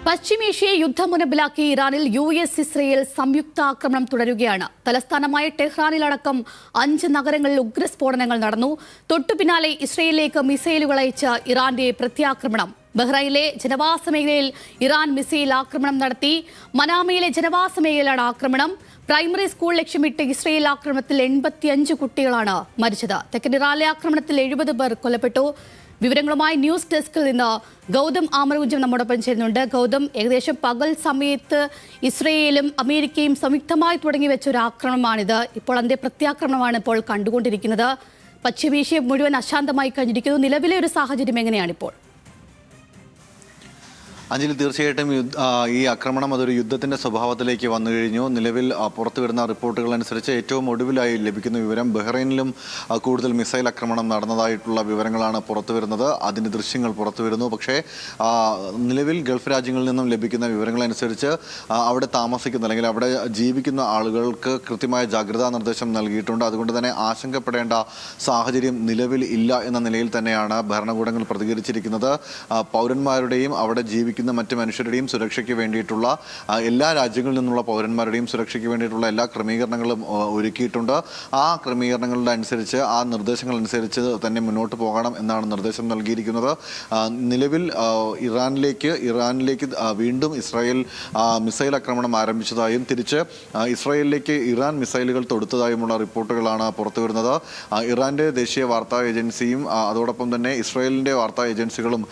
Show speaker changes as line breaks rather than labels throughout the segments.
പശ്ചിമേഷ്യയെ യുദ്ധമുനമ്പിലാക്കി ഇറാനിൽ ഇസ്രയേൽ സംയുക്താക്രമണം തുടരുകയാണ്. തലസ്ഥാനമായ ടെഹ്റാനിലടക്കം 5 നഗരങ്ങളിൽ ഉഗ്രസ്ഫോടനങ്ങൾ നടന്നു. തൊട്ടുപിന്നാലെ ഇസ്രയേലിലേക്ക് മിസൈലുകൾ അയച്ച ഇറാന്റെ പ്രത്യാക്രമണം. ബഹ്റൈനിലെ ജനവാസ മേഖലയിൽ ഇറാൻ മിസൈൽ ആക്രമണം നടത്തി. മനാമയിലെ ജനവാസ മേഖലയിലാണ് ആക്രമണം. പ്രൈമറി സ്കൂൾ ലക്ഷ്യമിട്ട് ഇസ്രയേൽ ആക്രമണത്തിൽ 85 കുട്ടികളാണ് മരിച്ചത്. തെക്കൻ ഇറാനിലെ ആക്രമണത്തിൽ 70 പേർ കൊല്ലപ്പെട്ടു. വിവരങ്ങളുമായി ന്യൂസ് ഡെസ്കിൽ നിന്ന് ഗൗതം ആമരൂജം നമ്മോടൊപ്പം ചേരുന്നുണ്ട്. ഗൗതം, ഏകദേശം പകൽ സമയത്ത് ഇസ്രയേലും അമേരിക്കയും സംയുക്തമായി തുടങ്ങി വെച്ച ഒരു ആക്രമണമാണിത്. ഇപ്പോൾ അതിന്റെ പ്രത്യാക്രമണമാണ് ഇപ്പോൾ കണ്ടുകൊണ്ടിരിക്കുന്നത്. പശ്ചിമേഷ്യ മുഴുവൻ അശാന്തമായി കഴിഞ്ഞിരിക്കുന്നു. നിലവിലെ ഒരു സാഹചര്യം എങ്ങനെയാണിപ്പോൾ?
അഞ്ജലി, തീർച്ചയായിട്ടും ഈ ആക്രമണം അതൊരു യുദ്ധത്തിന്റെ സ്വഭാവത്തിലേക്ക് വന്നു കഴിഞ്ഞു. നിലവിൽ പുറത്തു വരുന്ന റിപ്പോർട്ടുകൾ അനുസരിച്ച് ഏറ്റവും ഒടുവിലായി ലഭിക്കുന്ന വിവരം ബഹ്റൈനിലും കൂടുതൽ മിസൈൽ ആക്രമണം നടന്നതായിട്ടുള്ള വിവരങ്ങളാണ് പുറത്തു വരുന്നത്. അതിൻ്റെ ദൃശ്യങ്ങൾ പുറത്തു വരുന്നു. പക്ഷേ നിലവിൽ ഗൾഫ് രാജ്യങ്ങളിൽ നിന്നും ലഭിക്കുന്ന വിവരങ്ങളനുസരിച്ച് അവിടെ താമസിക്കുന്ന അല്ലെങ്കിൽ അവിടെ ജീവിക്കുന്ന ആളുകൾക്ക് കൃത്യമായ ജാഗ്രതാ നിർദ്ദേശം നൽകിയിട്ടുണ്ട്. അതുകൊണ്ട് തന്നെ ആശങ്കപ്പെടേണ്ട സാഹചര്യം നിലവിൽ ഇല്ല എന്ന നിലയിൽ തന്നെയാണ് ഭരണകൂടങ്ങൾ പ്രതികരിച്ചിരിക്കുന്നത്. പൗരന്മാരുടെയും അവിടെ ജീവിക്കുന്ന മറ്റ് മനുഷ്യരുടെയും സുരക്ഷയ്ക്ക് വേണ്ടിയിട്ടുള്ള എല്ലാ രാജ്യങ്ങളിൽ നിന്നുള്ള പൗരന്മാരുടെയും സുരക്ഷയ്ക്ക് വേണ്ടിയിട്ടുള്ള എല്ലാ ക്രമീകരണങ്ങളും ഒരുക്കിയിട്ടുണ്ട്. ആ ക്രമീകരണങ്ങളുടെ അനുസരിച്ച് ആ നിർദ്ദേശങ്ങൾ അനുസരിച്ച് തന്നെ മുന്നോട്ട് പോകണം എന്നാണ് നിർദ്ദേശം നൽകിയിരിക്കുന്നത്. നിലവിൽ ഇറാനിലേക്ക് വീണ്ടും ഇസ്രായേൽ മിസൈൽ ആക്രമണം ആരംഭിച്ചതായും തിരിച്ച് ഇസ്രായേലിലേക്ക് ഇറാൻ മിസൈലുകൾ തൊടുത്തതായുമുള്ള റിപ്പോർട്ടുകളാണ് പുറത്തു വരുന്നത്. ഇറാന്റെ ദേശീയ വാർത്താ ഏജൻസിയും അതോടൊപ്പം തന്നെ ഇസ്രായേലിന്റെ വാർത്താ ഏജൻസികളും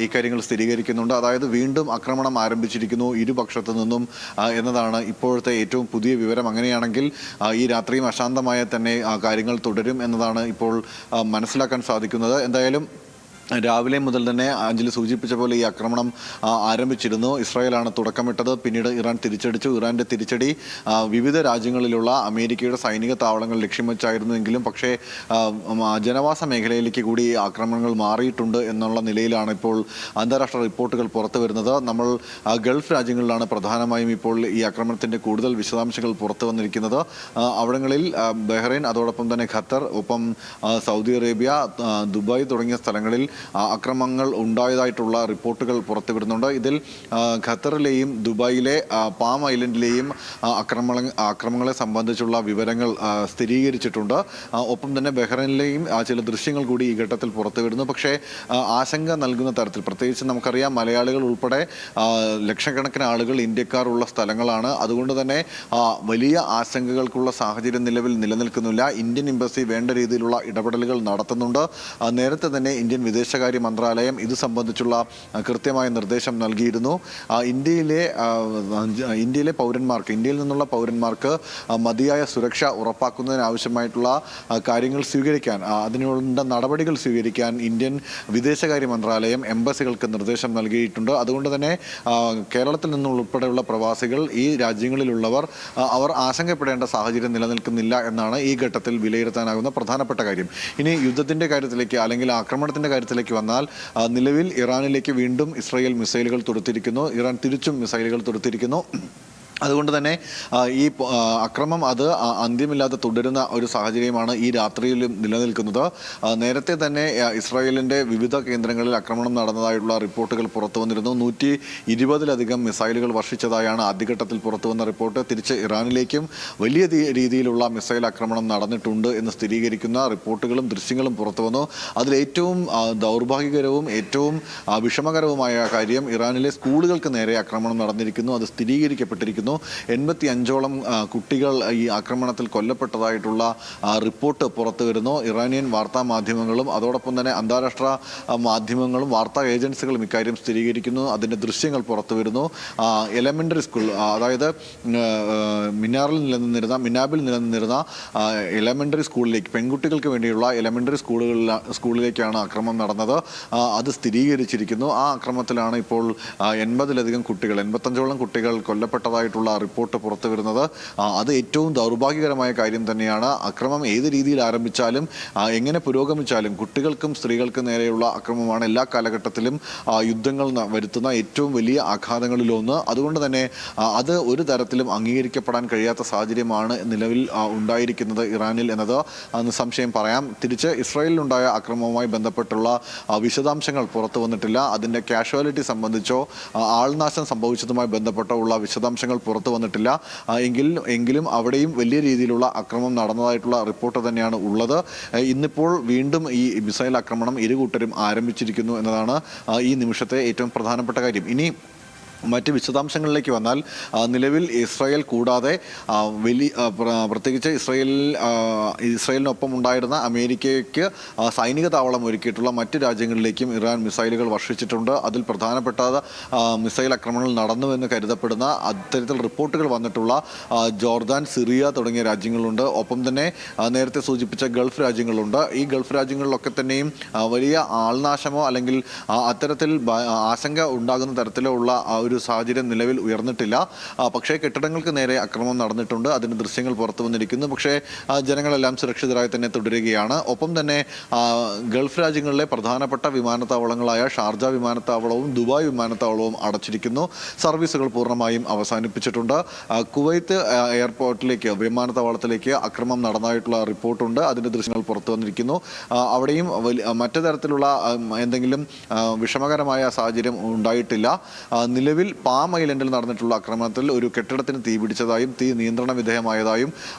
ഇക്കാര്യങ്ങൾ സ്ഥിരീകരിക്കുന്നുണ്ട്. അതായത് വീണ്ടും ആക്രമണം ആരംഭിച്ചിരിക്കുന്നു ഇരുപക്ഷത്തു നിന്നും എന്നതാണ് ഇപ്പോഴത്തെ ഏറ്റവും പുതിയ വിവരം. അങ്ങനെയാണെങ്കിൽ ഈ രാത്രിയും അശാന്തമായ തന്നെ കാര്യങ്ങൾ തുടരും എന്നതാണ് ഇപ്പോൾ മനസ്സിലാക്കാൻ സാധിക്കുന്നത്. എന്തായാലും രാവിലെ മുതൽ തന്നെ അഞ്ജലി സൂചിപ്പിച്ച പോലെ ഈ ആക്രമണം ആരംഭിച്ചിരുന്നു. ഇസ്രായേലാണ് തുടക്കമിട്ടത്. പിന്നീട് ഇറാൻ തിരിച്ചടിച്ചു. ഇറാന്റെ തിരിച്ചടി വിവിധ രാജ്യങ്ങളിലുള്ള അമേരിക്കയുടെ സൈനിക താവളങ്ങൾ ലക്ഷ്യം വെച്ചായിരുന്നുവെങ്കിലും പക്ഷേ ജനവാസ മേഖലയിലേക്ക് കൂടി ഈ ആക്രമണങ്ങൾ മാറിയിട്ടുണ്ട് എന്നുള്ള നിലയിലാണ് ഇപ്പോൾ അന്താരാഷ്ട്ര റിപ്പോർട്ടുകൾ പുറത്തു വരുന്നത്. നമ്മൾ ഗൾഫ് രാജ്യങ്ങളിലാണ് പ്രധാനമായും ഇപ്പോൾ ഈ ആക്രമണത്തിൻ്റെ കൂടുതൽ വിശദാംശങ്ങൾ പുറത്തു വന്നിരിക്കുന്നത്. അവിടങ്ങളിൽ ബഹ്റൈൻ, അതോടൊപ്പം തന്നെ ഖത്തർ, ഒപ്പം സൗദി അറേബ്യ, ദുബായ് തുടങ്ങിയ സ്ഥലങ്ങളിൽ അക്രമങ്ങൾ ഉണ്ടായതായിട്ടുള്ള റിപ്പോർട്ടുകൾ പുറത്തുവിടുന്നുണ്ട്. ഇതിൽ ഖത്തറിലെയും ദുബായിലെ പാം ഐലൻഡിലെയും അക്രമങ്ങളെ സംബന്ധിച്ചുള്ള വിവരങ്ങൾ സ്ഥിരീകരിച്ചിട്ടുണ്ട്. ഒപ്പം തന്നെ ബഹ്റൈനിലെയും ചില ദൃശ്യങ്ങൾ കൂടി ഈ ഘട്ടത്തിൽ പുറത്തുവിടുന്നു. പക്ഷേ ആശങ്ക നൽകുന്ന തരത്തിൽ, പ്രത്യേകിച്ച് നമുക്കറിയാം മലയാളികൾ ഉൾപ്പെടെ ലക്ഷക്കണക്കിന് ആളുകൾ ഇന്ത്യക്കാർ ഉള്ള സ്ഥലങ്ങളാണ്. അതുകൊണ്ട് തന്നെ വലിയ ആശങ്കകൾക്കുള്ള സാഹചര്യം നിലവിൽ നിലനിൽക്കുന്നില്ല. ഇന്ത്യൻ എംബസി വേണ്ട രീതിയിലുള്ള ഇടപെടലുകൾ നടത്തുന്നുണ്ട്. നേരത്തെ തന്നെ ഇന്ത്യൻ വിദേശകാര്യ മന്ത്രാലയം ഇത് സംബന്ധിച്ചുള്ള കൃത്യമായ നിർദ്ദേശം നൽകിയിരുന്നു. ഇന്ത്യയിൽ നിന്നുള്ള പൗരന്മാർക്ക് മതിയായ സുരക്ഷ ഉറപ്പാക്കുന്നതിനാവശ്യമായിട്ടുള്ള കാര്യങ്ങൾ സ്വീകരിക്കാൻ, അതിനുള്ള നടപടികൾ സ്വീകരിക്കാൻ ഇന്ത്യൻ വിദേശകാര്യ മന്ത്രാലയം എംബസികൾക്ക് നിർദ്ദേശം നൽകിയിട്ടുണ്ട്. അതുകൊണ്ട് തന്നെ കേരളത്തിൽ നിന്നുൾപ്പെടെയുള്ള പ്രവാസികൾ, ഈ രാജ്യങ്ങളിലുള്ളവർ അവർ ആശങ്കപ്പെടേണ്ട സാഹചര്യം നിലനിൽക്കുന്നില്ല എന്നാണ് ഈ ഘട്ടത്തിൽ വിലയിരുത്താനാകുന്ന പ്രധാനപ്പെട്ട കാര്യം. ഇനി യുദ്ധത്തിൻ്റെ കാര്യത്തിലേക്ക് അല്ലെങ്കിൽ ആക്രമണത്തിൻ്റെ കാര്യത്തിലേക്ക് വന്നാൽ നിലവിൽ ഇറാനിലേക്ക് വീണ്ടും ഇസ്രായേൽ മിസൈലുകൾ തൊടുത്തിരിക്കുന്നു. ഇറാൻ തിരിച്ചും മിസൈലുകൾ തൊടുത്തിരിക്കുന്നു. അതുകൊണ്ട് തന്നെ ഈ അക്രമം അത് അന്ത്യമില്ലാതെ തുടരുന്ന ഒരു സാഹചര്യമാണ് ഈ രാത്രിയിലും നിലനിൽക്കുന്നത്. നേരത്തെ തന്നെ ഇസ്രായേലിൻ്റെ വിവിധ കേന്ദ്രങ്ങളിൽ ആക്രമണം നടന്നതായുള്ള റിപ്പോർട്ടുകൾ പുറത്തു വന്നിരുന്നു. 120-ലധികം മിസൈലുകൾ വർഷിച്ചതായാണ് ആദ്യഘട്ടത്തിൽ പുറത്തു വന്ന റിപ്പോർട്ട്. തിരിച്ച് ഇറാനിലേക്കും വലിയ രീതിയിലുള്ള മിസൈൽ ആക്രമണം നടന്നിട്ടുണ്ട് എന്ന് സ്ഥിരീകരിക്കുന്ന റിപ്പോർട്ടുകളും ദൃശ്യങ്ങളും പുറത്തു വന്നു. അതിലേറ്റവും ദൗർഭാഗ്യകരവും ഏറ്റവും വിഷമകരവുമായ കാര്യം, ഇറാനിലെ സ്കൂളുകൾക്ക് നേരെ ആക്രമണം നടന്നിരിക്കുന്നു. അത് സ്ഥിരീകരിക്കപ്പെട്ടിരിക്കുന്നു. 85ഓളം കുട്ടികൾ ഈ ആക്രമണത്തിൽ കൊല്ലപ്പെട്ടതായിട്ടുള്ള റിപ്പോർട്ട് പുറത്തു വരുന്നു. ഇറാനിയൻ വാർത്താ മാധ്യമങ്ങളും അതോടൊപ്പം തന്നെ അന്താരാഷ്ട്ര മാധ്യമങ്ങളും വാർത്താ ഏജൻസികളും ഇക്കാര്യം സ്ഥിരീകരിക്കുന്നു. അതിൻ്റെ ദൃശ്യങ്ങൾ പുറത്തു വരുന്നു. എലമെൻ്ററി സ്കൂൾ, അതായത് മിനാബിൽ നിലനിന്നിരുന്ന എലമെൻ്ററി സ്കൂളിലേക്ക്, പെൺകുട്ടികൾക്ക് വേണ്ടിയുള്ള എലമെൻ്ററി സ്കൂളിലേക്കാണ് ആക്രമണം നടന്നത്. അത് സ്ഥിരീകരിച്ചിരിക്കുന്നു. ആ ആക്രമണത്തിലാണ് ഇപ്പോൾ 85ഓളം കുട്ടികൾ കൊല്ലപ്പെട്ടതായിട്ടുള്ള ബന്ധപ്പെട്ടുള്ള റിപ്പോർട്ട് പുറത്തു വരുന്നത്. അത് ഏറ്റവും ദൗർഭാഗ്യകരമായ കാര്യം തന്നെയാണ്. അക്രമം ഏത് രീതിയിൽ ആരംഭിച്ചാലും എങ്ങനെ പുരോഗമിച്ചാലും കുട്ടികൾക്കും സ്ത്രീകൾക്കും നേരെയുള്ള അക്രമമാണ് എല്ലാ കാലഘട്ടത്തിലും യുദ്ധങ്ങൾ വരുത്തുന്ന ഏറ്റവും വലിയ ആഘാതങ്ങളിലൊന്ന്. അതുകൊണ്ട് തന്നെ അത് ഒരു തരത്തിലും അംഗീകരിക്കപ്പെടാൻ കഴിയാത്ത സാഹചര്യമാണ് നിലവിൽ ഉണ്ടായിരിക്കുന്നത് ഇറാനിൽ എന്നത് നിസ്സംശയം പറയാം. തിരിച്ച് ഇസ്രായേലിലുണ്ടായ അക്രമവുമായി ബന്ധപ്പെട്ടുള്ള വിശദാംശങ്ങൾ പുറത്തു വന്നിട്ടില്ല. അതിൻ്റെ കാഷ്വാലിറ്റി സംബന്ധിച്ചോ ആൾനാശം സംഭവിച്ചതുമായി ബന്ധപ്പെട്ടോ ഉള്ള വിശദാംശങ്ങൾ പുറത്തു വന്നിട്ടില്ല. എങ്കിലും അവിടെയും വലിയ രീതിയിലുള്ള അക്രമം നടന്നതായിട്ടുള്ള റിപ്പോർട്ട് തന്നെയാണ് ഉള്ളത്. ഇന്നിപ്പോൾ വീണ്ടും ഈ മിസൈൽ ആക്രമണം ഇരുകൂട്ടരും ആരംഭിച്ചിരിക്കുന്നു എന്നതാണ് ഈ നിമിഷത്തെ ഏറ്റവും പ്രധാനപ്പെട്ട കാര്യം. ഇനി മറ്റ് വിശദാംശങ്ങളിലേക്ക് വന്നാൽ നിലവിൽ ഇസ്രായേൽ കൂടാതെ പ്രത്യേകിച്ച് ഇസ്രായേലിനൊപ്പം ഉണ്ടായിരുന്ന അമേരിക്കയ്ക്ക് സൈനിക താവളം ഒരുക്കിയിട്ടുള്ള മറ്റ് രാജ്യങ്ങളിലേക്കും ഇറാൻ മിസൈലുകൾ വർഷിച്ചിട്ടുണ്ട്. അതിൽ പ്രധാനപ്പെട്ട മിസൈൽ ആക്രമണങ്ങൾ നടന്നുവെന്ന് കരുതപ്പെടുന്ന അത്തരത്തിൽ റിപ്പോർട്ടുകൾ വന്നിട്ടുള്ള ജോർദാൻ, സിറിയ തുടങ്ങിയ രാജ്യങ്ങളുണ്ട്. ഒപ്പം തന്നെ നേരത്തെ സൂചിപ്പിച്ച ഗൾഫ് രാജ്യങ്ങളുണ്ട്. ഈ ഗൾഫ് രാജ്യങ്ങളിലൊക്കെ തന്നെയും വലിയ ആൾനാശമോ അല്ലെങ്കിൽ അത്തരത്തിൽ ആശങ്ക ഉണ്ടാകുന്ന തരത്തിലോ ഉള്ള ഒരു സാഹചര്യം നിലവിൽ ഉയർന്നിട്ടില്ല. പക്ഷേ കെട്ടിടങ്ങൾക്ക് നേരെ അക്രമം നടന്നിട്ടുണ്ട്. അതിൻ്റെ ദൃശ്യങ്ങൾ പുറത്തു വന്നിരിക്കുന്നു. പക്ഷേ ജനങ്ങളെല്ലാം സുരക്ഷിതരായി തന്നെ തുടരുകയാണ്. ഒപ്പം തന്നെ ഗൾഫ് രാജ്യങ്ങളിലെ പ്രധാനപ്പെട്ട വിമാനത്താവളങ്ങളായ ഷാർജ വിമാനത്താവളവും ദുബായ് വിമാനത്താവളവും അടച്ചിരിക്കുന്നു. സർവീസുകൾ പൂർണ്ണമായും അവസാനിപ്പിച്ചിട്ടുണ്ട്. കുവൈത്ത് എയർപോർട്ടിലേക്ക് വിമാനത്താവളത്തിലേക്ക് അക്രമം നടന്നതായിട്ടുള്ള റിപ്പോർട്ടുണ്ട്. അതിൻ്റെ ദൃശ്യങ്ങൾ പുറത്തു വന്നിരിക്കുന്നു. അവിടെയും മറ്റു തരത്തിലുള്ള എന്തെങ്കിലും വിഷമകരമായ സാഹചര്യം ഉണ്ടായിട്ടില്ല. നിലവിൽ പാം ഐലൻഡിൽ നടന്നിട്ടുള്ള ആക്രമണത്തിൽ ഒരു കെട്ടിടത്തിന് തീ പിടിച്ചതായും തീ നിയന്ത്രണ വിധേയമായതായും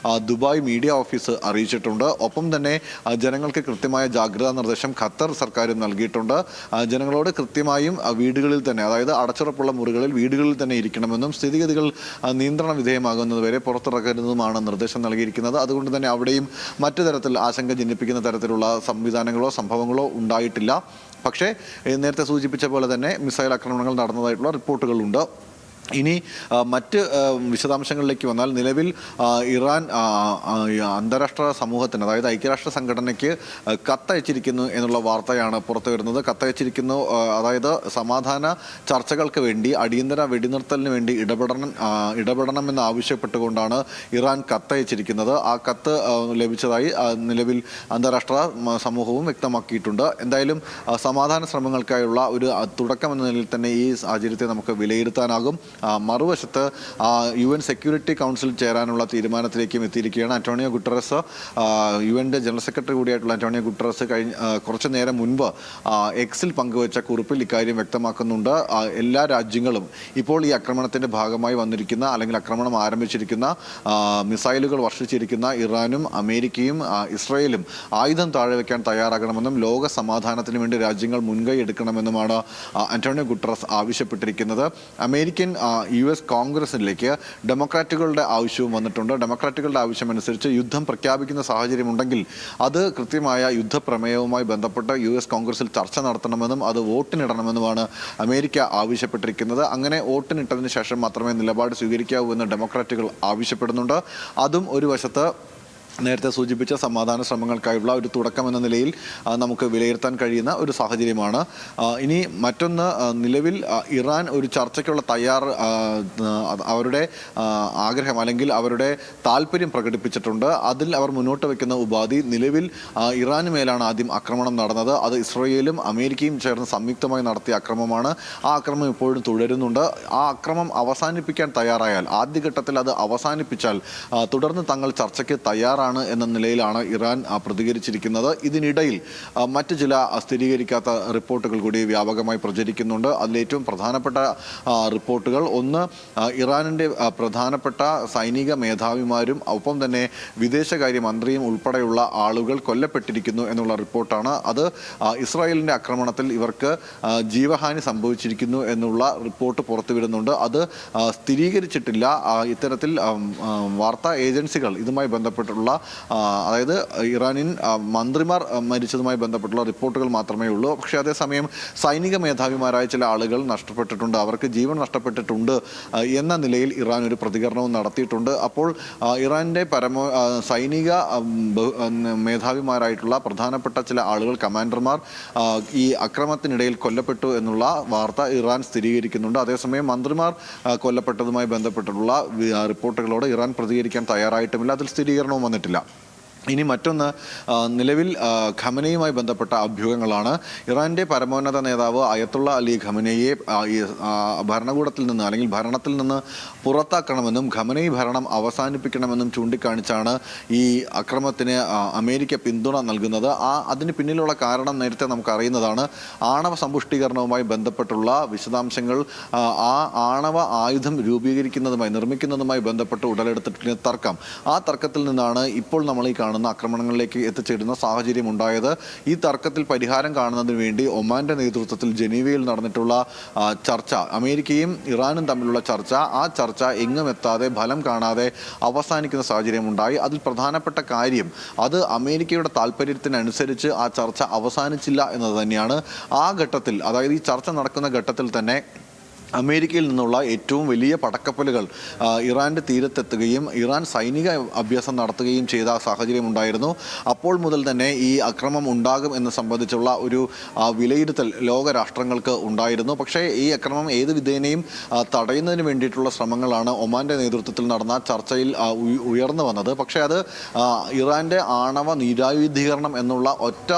ദുബായ് മീഡിയ ഓഫീസ് അറിയിച്ചിട്ടുണ്ട്. ഒപ്പം തന്നെ ജനങ്ങൾക്ക് കൃത്യമായ ജാഗ്രതാ നിർദ്ദേശം ഖത്തർ സർക്കാരും നൽകിയിട്ടുണ്ട്. ജനങ്ങളോട് കൃത്യമായും വീടുകളിൽ തന്നെ, അതായത് അടച്ചുറപ്പുള്ള മുറികളിൽ വീടുകളിൽ തന്നെ ഇരിക്കണമെന്നും സ്ഥിതിഗതികൾ നിയന്ത്രണ വിധേയമാകുന്നതുവരെ പുറത്തിറക്കരുതെന്നുമാണ് നിർദ്ദേശം നൽകിയിരിക്കുന്നത്. അതുകൊണ്ട് തന്നെ അവിടെയും മറ്റു തരത്തിൽ ആശങ്ക ജനിപ്പിക്കുന്ന തരത്തിലുള്ള സംവിധാനങ്ങളോ സംഭവങ്ങളോ ഉണ്ടായിട്ടില്ല. പക്ഷേ നേരത്തെ സൂചിപ്പിച്ച പോലെ തന്നെ മിസൈൽ ആക്രമണങ്ങൾ നടന്നതായിട്ടുള്ള റിപ്പോർട്ടുകളുണ്ട്. ഇനി മറ്റ് വിശദാംശങ്ങളിലേക്ക് വന്നാൽ നിലവിൽ ഇറാൻ അന്താരാഷ്ട്ര സമൂഹത്തിന്, അതായത് ഐക്യരാഷ്ട്ര സംഘടനയ്ക്ക് കത്തയച്ചിരിക്കുന്നു എന്നുള്ള വാർത്തയാണ് പുറത്തു വരുന്നത്. കത്തയച്ചിരിക്കുന്നു, അതായത് സമാധാന ചർച്ചകൾക്ക് വേണ്ടി, അടിയന്തര വെടിനിർത്തലിന് വേണ്ടി ഇടപെടണമെന്ന് ആവശ്യപ്പെട്ടുകൊണ്ടാണ് ഇറാൻ കത്തയച്ചിരിക്കുന്നത്. ആ കത്ത് ലഭിച്ചതായി നിലവിൽ അന്താരാഷ്ട്ര സമൂഹവും വ്യക്തമാക്കിയിട്ടുണ്ട്. എന്തായാലും സമാധാന ശ്രമങ്ങൾക്കായുള്ള ഒരു തുടക്കം എന്ന നിലയിൽ തന്നെ ഈ സാഹചര്യത്തെ നമുക്ക് വിലയിരുത്താനാകും. മറുവശത്ത് UN സെക്യൂരിറ്റി കൗൺസിൽ ചേരാനുള്ള തീരുമാനത്തിലേക്കും എത്തിയിരിക്കുകയാണ്. Antonio Guterres, UN general secretary കൂടിയായിട്ടുള്ള അന്റോണിയോ ഗുട്ടറസ് കുറച്ചു നേരം മുൻപ് എക്സിൽ പങ്കുവച്ച കുറിപ്പിൽ ഇക്കാര്യം വ്യക്തമാക്കുന്നുണ്ട്. എല്ലാ രാജ്യങ്ങളും ഇപ്പോൾ ഈ ആക്രമണത്തിൻ്റെ ഭാഗമായി വന്നിരിക്കുന്ന അല്ലെങ്കിൽ ആക്രമണം ആരംഭിച്ചിരിക്കുന്ന മിസൈലുകൾ വർഷിച്ചിരിക്കുന്ന ഇറാനും അമേരിക്കയും ഇസ്രായേലും ആയുധം താഴെ വയ്ക്കാൻ തയ്യാറാകണമെന്നും ലോക സമാധാനത്തിന് വേണ്ടി രാജ്യങ്ങൾ മുൻകൈ എടുക്കണമെന്നുമാണ് അന്റോണിയോ ഗുട്ടറസ് ആവശ്യപ്പെട്ടിരിക്കുന്നത്. അമേരിക്കൻ US കോൺഗ്രസിലേക്ക് ഡെമോക്രാറ്റുകളുടെ ആവശ്യവും വന്നിട്ടുണ്ട്. ഡെമോക്രാറ്റുകളുടെ ആവശ്യമനുസരിച്ച് യുദ്ധം പ്രഖ്യാപിക്കുന്ന സാഹചര്യമുണ്ടെങ്കിൽ അത് കൃത്യമായ യുദ്ധപ്രമേയവുമായി ബന്ധപ്പെട്ട് US കോൺഗ്രസിൽ ചർച്ച നടത്തണമെന്നും അത് വോട്ടിനിടണമെന്നുമാണ് അമേരിക്ക ആവശ്യപ്പെട്ടിരിക്കുന്നത്. അങ്ങനെ വോട്ടിനിട്ടതിന് ശേഷം മാത്രമേ നിലപാട് സ്വീകരിക്കാവൂ എന്ന് ഡെമോക്രാറ്റുകൾ ആവശ്യപ്പെടുന്നുണ്ട്. അതും ഒരു വശത്ത് നേരത്തെ സൂചിപ്പിച്ച സമാധാന ശ്രമങ്ങൾക്കായുള്ള ഒരു തുടക്കം എന്ന നിലയിൽ നമുക്ക് വിലയിരുത്താൻ കഴിയുന്ന ഒരു സാഹചര്യമാണ്. ഇനി മറ്റൊന്ന്, നിലവിൽ ഇറാൻ ഒരു ചർച്ചയ്ക്കുള്ള അവരുടെ ആഗ്രഹം അല്ലെങ്കിൽ അവരുടെ താല്പര്യം പ്രകടിപ്പിച്ചിട്ടുണ്ട്. അതിൽ അവർ മുന്നോട്ട് വയ്ക്കുന്ന ഉപാധി, നിലവിൽ ഇറാന് മേലാണ് ആദ്യം ആക്രമണം നടന്നത്. അത് ഇസ്രായേലും അമേരിക്കയും ചേർന്ന് സംയുക്തമായി നടത്തിയ ആക്രമണമാണ്. ആ ആക്രമണം ഇപ്പോഴും തുടരുന്നുണ്ട്. ആ ആക്രമണം അവസാനിപ്പിക്കാൻ തയ്യാറായാൽ, ആദ്യഘട്ടത്തിൽ അത് അവസാനിപ്പിച്ചാൽ തുടർന്ന് തങ്ങൾ ചർച്ചയ്ക്ക് തയ്യാറാണ് എന്ന നിലയിലാണ് ഇറാൻ പ്രതികരിച്ചിരിക്കുന്നത്. ഇതിനിടയിൽ മറ്റ് ചില സ്ഥിരീകരിക്കാത്ത റിപ്പോർട്ടുകൾ കൂടി വ്യാപകമായി പ്രചരിക്കുന്നുണ്ട്. അതിലേറ്റവും പ്രധാനപ്പെട്ട റിപ്പോർട്ടുകൾ, ഒന്ന്, ഇറാനിൻ്റെ പ്രധാനപ്പെട്ട സൈനിക മേധാവിമാരും ഒപ്പം തന്നെ വിദേശകാര്യ മന്ത്രിയും ഉൾപ്പെടെയുള്ള ആളുകൾ കൊല്ലപ്പെട്ടിരിക്കുന്നു എന്നുള്ള റിപ്പോർട്ടാണ്. അത് ഇസ്രായേലിൻ്റെ ആക്രമണത്തിൽ ഇവർക്ക് ജീവഹാനി സംഭവിച്ചിരിക്കുന്നു എന്നുള്ള റിപ്പോർട്ട് പുറത്തു വരുന്നുണ്ട്. അത് സ്ഥിരീകരിച്ചിട്ടില്ല. ഇത്തരത്തിൽ വാർത്താ ഏജൻസികൾ ഇതുമായി ബന്ധപ്പെട്ടുള്ള അതായത് ഇറാനിയൻ മന്ത്രിമാർ മരിച്ചതുമായി ബന്ധപ്പെട്ടുള്ള റിപ്പോർട്ടുകൾ മാത്രമേ ഉള്ളൂ. പക്ഷേ അതേസമയം സൈനിക മേധാവിമാരായ ചില ആളുകൾ നഷ്ടപ്പെട്ടിട്ടുണ്ട്, അവർക്ക് ജീവൻ നഷ്ടപ്പെട്ടിട്ടുണ്ട് എന്ന നിലയിൽ ഇറാൻ ഒരു പ്രതികരണവും നടത്തിയിട്ടുണ്ട്. അപ്പോൾ ഇറാൻ്റെ സൈനിക മേധാവിമാരായിട്ടുള്ള പ്രധാനപ്പെട്ട ചില ആളുകൾ, കമാൻഡർമാർ ഈ അക്രമത്തിനിടയിൽ കൊല്ലപ്പെട്ടു എന്നുള്ള വാർത്ത ഇറാൻ സ്ഥിരീകരിക്കുന്നുണ്ട്. അതേസമയം മന്ത്രിമാർ കൊല്ലപ്പെട്ടതുമായി ബന്ധപ്പെട്ടിട്ടുള്ള റിപ്പോർട്ടുകളോട് ഇറാൻ പ്രതികരിക്കാൻ തയ്യാറായിട്ടുമില്ല, അതിൽ സ്ഥിരീകരണവും വന്നിട്ടില്ല. ഇനി മറ്റൊന്ന്, നിലവിൽ ഖമനയുമായി ബന്ധപ്പെട്ട അഭ്യൂഹങ്ങളാണ്. ഇറാൻ്റെ പരമോന്നത നേതാവ് അയത്തുള്ള അലി ഖമനയെ ഭരണകൂടത്തിൽ നിന്ന് അല്ലെങ്കിൽ ഭരണത്തിൽ നിന്ന് പുറത്താക്കണമെന്നും ഖമനയി ഭരണം അവസാനിപ്പിക്കണമെന്നും ചൂണ്ടിക്കാണിച്ചാണ് ഈ അക്രമത്തിന് അമേരിക്ക പിന്തുണ നൽകുന്നത്. അതിന് പിന്നിലുള്ള കാരണം നേരത്തെ നമുക്കറിയുന്നതാണ്. ആണവ സമ്പുഷ്ടീകരണവുമായി ബന്ധപ്പെട്ടുള്ള വിശദാംശങ്ങൾ, ആ ആണവ ആയുധം നിർമ്മിക്കുന്നതുമായി ബന്ധപ്പെട്ട് ഉടലെടുത്തിട്ടുള്ള തർക്കം. ആ തർക്കത്തിൽ നിന്നാണ് ഇപ്പോൾ നമ്മൾ ഈ ആക്രമണങ്ങളിലേക്ക് എത്തിച്ചേരുന്ന സാഹചര്യം ഉണ്ടായത്. ഈ തർക്കത്തിൽ പരിഹാരം കാണുന്നതിന് വേണ്ടി ഒമാന്റെ നേതൃത്വത്തിൽ ജനീവയിൽ നടന്നിട്ടുള്ള ചർച്ച, അമേരിക്കയും ഇറാനും തമ്മിലുള്ള ചർച്ച, ആ ചർച്ച എങ്ങും എത്താതെ ഫലം കാണാതെ അവസാനിക്കുന്ന സാഹചര്യം ഉണ്ടായി. അതിൽ പ്രധാനപ്പെട്ട കാര്യം, അത് അമേരിക്കയുടെ താല്പര്യത്തിനനുസരിച്ച് ആ ചർച്ച അവസാനിച്ചില്ല എന്നത് തന്നെയാണ്. ആ ഘട്ടത്തിൽ, അതായത് ഈ ചർച്ച നടക്കുന്ന ഘട്ടത്തിൽ തന്നെ അമേരിക്കയിൽ നിന്നുള്ള ഏറ്റവും വലിയ പടക്കപ്പലുകൾ ഇറാൻ്റെ തീരത്തെത്തുകയും ഇറാൻ സൈനിക അഭ്യാസം നടത്തുകയും ചെയ്ത സാഹചര്യം ഉണ്ടായിരുന്നു. അപ്പോൾ മുതൽ തന്നെ ഈ അക്രമം ഉണ്ടാകും എന്ന് സംബന്ധിച്ചുള്ള ഒരു വിലയിരുത്തൽ ലോകരാഷ്ട്രങ്ങൾക്ക് ഉണ്ടായിരുന്നു. പക്ഷേ ഈ അക്രമം ഏത് വിധേനയും തടയുന്നതിന് വേണ്ടിയിട്ടുള്ള ശ്രമങ്ങളാണ് ഒമാൻ്റെ നേതൃത്വത്തിൽ നടന്ന ചർച്ചയിൽ ഉയർന്നു വന്നത്. പക്ഷേ അത് ഇറാൻ്റെ ആണവ നിരായുധീകരണം എന്നുള്ള ഒറ്റ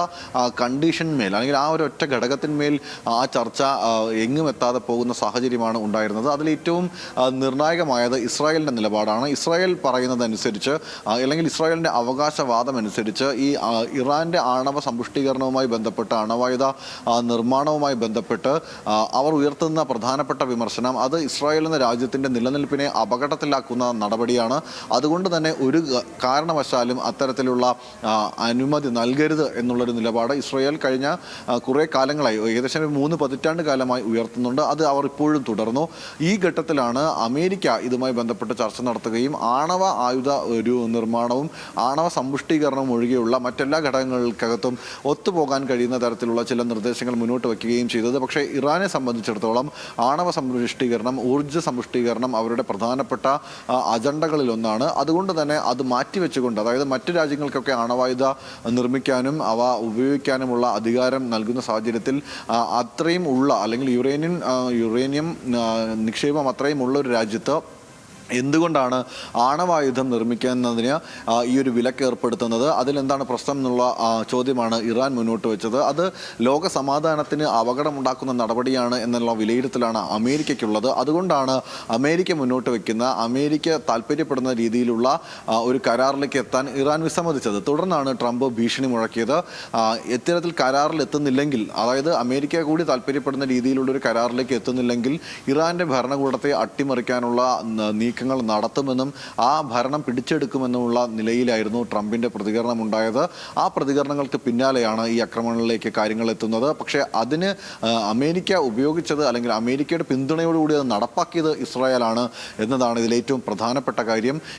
കണ്ടീഷന്മേൽ, അല്ലെങ്കിൽ ആ ഒരു ഒറ്റ ഘടകത്തിന്മേൽ ആ ചർച്ച എങ്ങും എത്താതെ പോകുന്ന സാഹചര്യമാണ് ഉണ്ടായിരുന്നത്. അതിലേറ്റവും നിർണായകമായത് ഇസ്രായേലിൻ്റെ നിലപാടാണ്. ഇസ്രായേൽ പറയുന്നതനുസരിച്ച്, അല്ലെങ്കിൽ ഇസ്രായേലിൻ്റെ അവകാശവാദം അനുസരിച്ച്, ഈ ഇറാൻ്റെ ആണവ സമ്പുഷ്ടീകരണവുമായി ബന്ധപ്പെട്ട്, ആണവായുധ നിർമ്മാണവുമായി ബന്ധപ്പെട്ട് അവർ ഉയർത്തുന്ന പ്രധാനപ്പെട്ട വിമർശനം, അത് ഇസ്രായേൽ എന്ന രാജ്യത്തിൻ്റെ നിലനിൽപ്പിനെ അപകടത്തിലാക്കുന്ന നടപടിയാണ്. അതുകൊണ്ട് തന്നെ ഒരു കാരണവശാലും അത്തരത്തിലുള്ള അനുമതി നൽകരുത് എന്നുള്ളൊരു നിലപാട് ഇസ്രായേൽ കഴിഞ്ഞ കുറേ കാലങ്ങളായി, ഏകദേശം 3 പതിറ്റാണ്ട് കാലമായി ഉയർത്തുന്നുണ്ട്. അത് അവർ ഇപ്പോഴും തുടർന്നു. ഈ ഘട്ടത്തിലാണ് അമേരിക്ക ഇതുമായി ബന്ധപ്പെട്ട് ചർച്ച നടത്തുകയും ആണവ ആയുധ ഒരു നിർമ്മാണവും ആണവ സമ്പുഷ്ടീകരണവും ഒഴികെയുള്ള മറ്റെല്ലാ ഘടകങ്ങൾക്കകത്തും ഒത്തുപോകാൻ കഴിയുന്ന തരത്തിലുള്ള ചില നിർദ്ദേശങ്ങൾ മുന്നോട്ട് വയ്ക്കുകയും ചെയ്തത്. പക്ഷേ ഇറാനെ സംബന്ധിച്ചിടത്തോളം ആണവ സമ്പുഷ്ടീകരണം, ഊർജ്ജ സമ്പുഷ്ടീകരണം അവരുടെ പ്രധാനപ്പെട്ട അജണ്ടകളിലൊന്നാണ്. അതുകൊണ്ട് തന്നെ അത് മാറ്റിവെച്ചുകൊണ്ട്, അതായത് മറ്റു രാജ്യങ്ങൾക്കൊക്കെ ആണവായുധ നിർമ്മിക്കാനും അവ ഉപയോഗിക്കാനുമുള്ള അധികാരം നൽകുന്ന സാഹചര്യത്തിൽ അത്രയും ഉള്ള, അല്ലെങ്കിൽ യുറേനിയം നിക്ഷേപം അത്രയും ഉള്ള ഒരു രാജ്യത്ത് എന്തുകൊണ്ടാണ് ആണവായുധം നിർമ്മിക്കുന്നതിന് ഈ ഒരു വിലക്ക് ഏർപ്പെടുത്തുന്നത്? അതിലെന്താണ് പ്രശ്നം എന്നുള്ള ചോദ്യമാണ് ഇറാൻ മുന്നോട്ട് വെച്ചത്. അത് ലോക സമാധാനത്തിന് അപകടമുണ്ടാക്കുന്ന നടപടിയാണ് എന്നുള്ള വിലയിരുത്തലാണ് അമേരിക്കയ്ക്കുള്ളത്. അതുകൊണ്ടാണ് അമേരിക്ക മുന്നോട്ട് വയ്ക്കുന്ന, അമേരിക്ക താല്പര്യപ്പെടുന്ന രീതിയിലുള്ള ഒരു കരാറിലേക്ക് എത്താൻ ഇറാൻ വിസമ്മതിച്ചത്. തുടർന്നാണ് ട്രംപ് ഭീഷണി മുഴക്കിയത്. ഇത്തരത്തിൽ കരാറിൽ എത്തുന്നില്ലെങ്കിൽ, അതായത് അമേരിക്ക കൂടി താല്പര്യപ്പെടുന്ന രീതിയിലുള്ള ഒരു കരാറിലേക്ക് എത്തുന്നില്ലെങ്കിൽ ഇറാൻ്റെ ഭരണകൂടത്തെ അട്ടിമറിക്കാനുള്ള നീക്കങ്ങൾ നടത്തുമെന്നും ആ ഭരണം പിടിച്ചെടുക്കുമെന്നുമുള്ള നിലയിലായിരുന്നു ട്രംപിൻ്റെ പ്രതികരണം ഉണ്ടായത്. ആ പ്രതികരണങ്ങൾക്ക് പിന്നാലെയാണ് ഈ ആക്രമണങ്ങളിലേക്ക് കാര്യങ്ങൾ എത്തുന്നത്. പക്ഷേ അതിന് അമേരിക്ക ഉപയോഗിച്ചത്, അല്ലെങ്കിൽ അമേരിക്കയുടെ പിന്തുണയോടുകൂടി അത് നടപ്പാക്കിയത് ഇസ്രായേലാണ് എന്നതാണ് ഇതിലേറ്റവും പ്രധാനപ്പെട്ട കാര്യം.